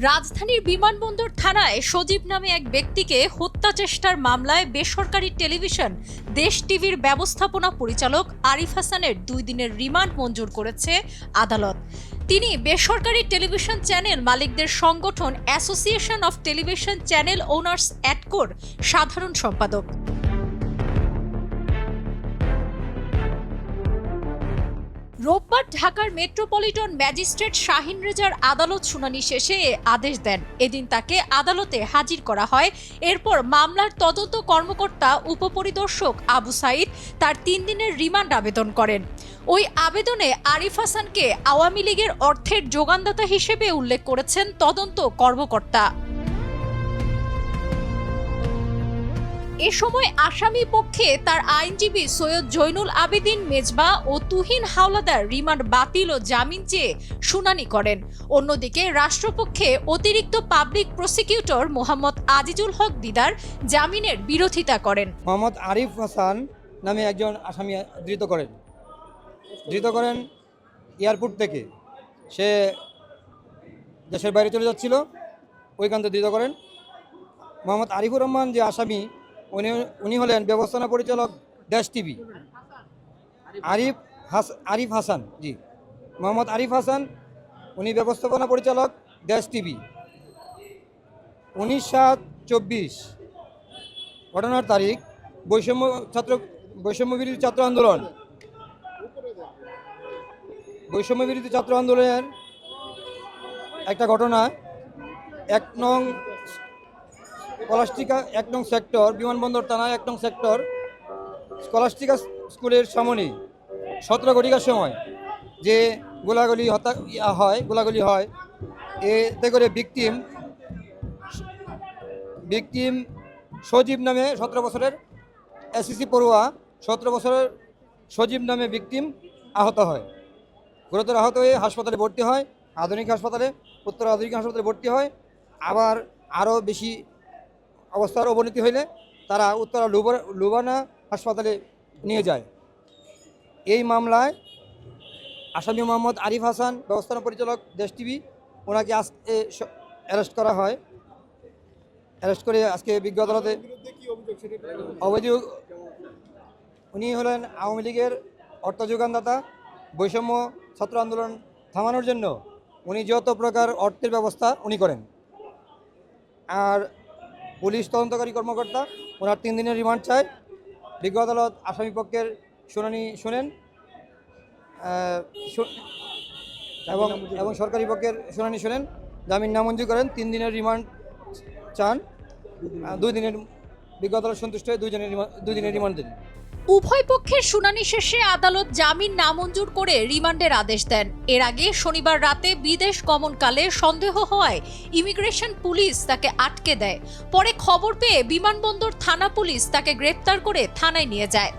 রাজধানীর বিমানবন্দর থানায় সজীব নামে এক ব্যক্তিকে হত্যা চেষ্টার মামলায় বেসরকারি টেলিভিশন দেশ টিভির ব্যবস্থাপনা পরিচালক আরিফ হাসানের 2 দিনের রিমান্ড মঞ্জুর করেছে আদালত। তিনি বেসরকারি টেলিভিশন চ্যানেল মালিকদের সংগঠন association of television channel owners অ্যাটকোর সাধারণ সম্পাদক। রোববার ঢাকার মেট্রোপলিটন ম্যাজিস্ট্রেট শাহিন রেজার আদালত শুনানি শেষে আদেশ দেন। এদিন তাকে আদালতে হাজির করা হয়। এরপর মামলার তদন্ত কর্মকর্তা উপপরিদর্শক আবু সাইদ তার 3 দিনের রিমান্ড আবেদন করেন। ওই আবেদনে আরিফ হাসানকে আওয়ামী লীগের অর্থের যোগানদাতা হিসেবে উল্লেখ করেছেন তদন্ত কর্মকর্তা। এ সময় আসামি পক্ষে তার আইনজীবী সৈয়দ জৈনুল আবেদিন মেজবা ও তুহিন হাওলাদার রিমান্ড বাতিল ও জামিন চেয়ে শুনানি করেন। অন্যদিকে রাষ্ট্রপক্ষে অতিরিক্ত পাবলিক প্রসিকিউটর মোহাম্মদ আজিজুল হক দিদার জামিনের বিরোধিতা করেন। মোহাম্মদ আরিফ হাসান নামে একজন আসামি ধৃত করেন এয়ারপোর্ট থেকে। সে দেশের বাইরে চলে যাচ্ছিল, ওইখান থেকে ধৃত করেন। মোহাম্মদ আরিফুর রহমান যে আসামি, উনি হলেন ব্যবস্থাপনা পরিচালক দেশ টিভি। আরিফ হাসান, জি, মোহাম্মদ আরিফ হাসান, উনি ব্যবস্থাপনা পরিচালক দেশ টিভি। 19/7/24 ঘটনার তারিখ বৈষম্য বিরোধী ছাত্র আন্দোলনের একটা ঘটনা। 1 নং সেক্টর, বিমানবন্দর থানা 1 নং সেক্টর স্কলাস্টিকা স্কুলের সামনে 17 ঘটিকার সময় যে গোলাগুলি হয়, এতে করে ভিকটিম সজীব নামে 17 বছরের এসএসসি পড়ুয়া, 17 বছরের সজীব নামে ভিকটিম আহত হয়। গুরুতর আহত হয়ে হাসপাতালে ভর্তি হয়, উত্তর আধুনিক হাসপাতালে ভর্তি হয়। আবার আরও বেশি অবস্থার অবনতি হইলে তারা উত্তরা লুবানা হাসপাতালে নিয়ে যায়। এই মামলায় আসামি মোহাম্মদ আরিফ হাসান, ব্যবস্থাপনা পরিচালক দেশ টিভি, ওনাকে আজকে অ্যারেস্ট করা হয়। অ্যারেস্ট করে আজকে বিজ্ঞ আদালতে অভিযোগ, উনি হলেন আওয়ামী লীগের অর্থ যোগানদাতা। বৈষম্য ছাত্র আন্দোলন থামানোর জন্য উনি যত প্রকার অর্থের ব্যবস্থা উনি করেন। আর পুলিশ তদন্তকারী কর্মকর্তা ওনার 3 দিনের রিমান্ড চায়। বিজ্ঞ আদালত আসামি পক্ষের শুনানি শোনেন এবং সরকারি পক্ষের শুনানি শোনেন, জামিন নামঞ্জুর করেন। 3 দিনের রিমান্ড চান। 2 দিনের বিজ্ঞ আদালত সন্তুষ্ট হয়ে 2 দিনের রিমান্ড দেন। উভয় পক্ষের শুনানি শেষে আদালত জামিন নামঞ্জুর করে রিমান্ডের আদেশ দেন। এর আগে শনিবার রাতে বিদেশ গমনকালে সন্দেহ হওয়ায় ইমিগ্রেশন পুলিশ তাকে আটকে দেয়। পরে খবর পেয়ে বিমানবন্দর থানা পুলিশ তাকে গ্রেপ্তার করে থানায় নিয়ে যায়।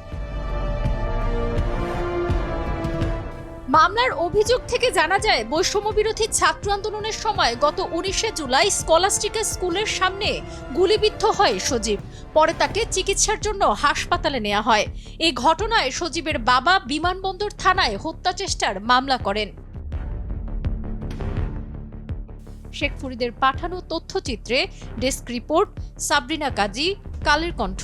মামলার অভিযোগ থেকে জানা যায়, বৈষম্য বিরোধী ছাত্র আন্দোলনের সময় গত 19শে জুলাই স্কলাস্টিকা স্কুলের সামনে গুলিবিদ্ধ হয় সজীব। পরে তাকে চিকিৎসার জন্য হাসপাতালে নেওয়া হয়। এই ঘটনায় সজীবের বাবা বিমানবন্দর থানায় হত্যা চেষ্টার মামলা করেন। শেখ ফরিদের পাঠানো তথ্যচিত্রে ডেস্ক রিপোর্ট, সাবরিনা কাজী, কালের কণ্ঠ।